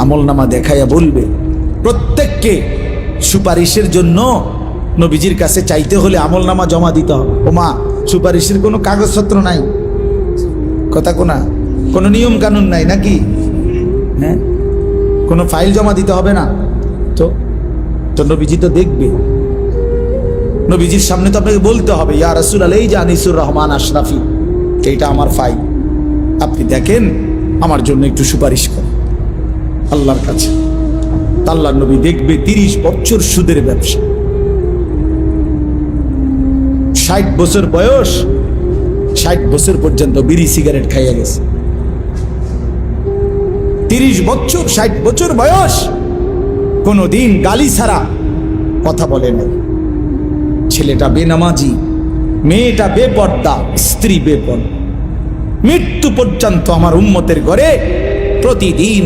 আমলনামা দেখাইয়া বলবে, প্রত্যেককে সুপারিশের জন্য নবীজির কাছে চাইতে হলে আমলনামা জমা দিতে হবে। ও মা, সুপারিশের কোনো কাগজপত্র নাই, কথা কোনা কোনো নিয়ম কানুন নাই নাকি? হ্যাঁ, কোনো ফাইল জমা দিতে হবে না তো? তো নবীজি তো দেখবে, নবীজির সামনে তো আপনাকে বলতে হবে, ইয়া রাসূলুল্লাহ, এই যে আনিসুর রহমান আশরাফি, এইটা আমার ফাইল, আপনি দেখেন, আমার জন্য একটু সুপারিশ করেন আল্লাহর কাছে। আল্লাহর নবী দেখবে 30 বছর সুদের ব্যবসা, 60 বছর বয়স, 60 বছর পর্যন্ত বিড়ি সিগারেট খাইয়া গেছে। 30 বছর, 60 বছর বয়স, কোনদিন গালি ছাড়া কথা বলে নাই। ছেলেটা বেনামাজি, মেয়েটা বেপর্দা, স্ত্রী বেপর্দা, মৃত্যু পর্যন্ত আমার উম্মতের ঘরে প্রতিদিন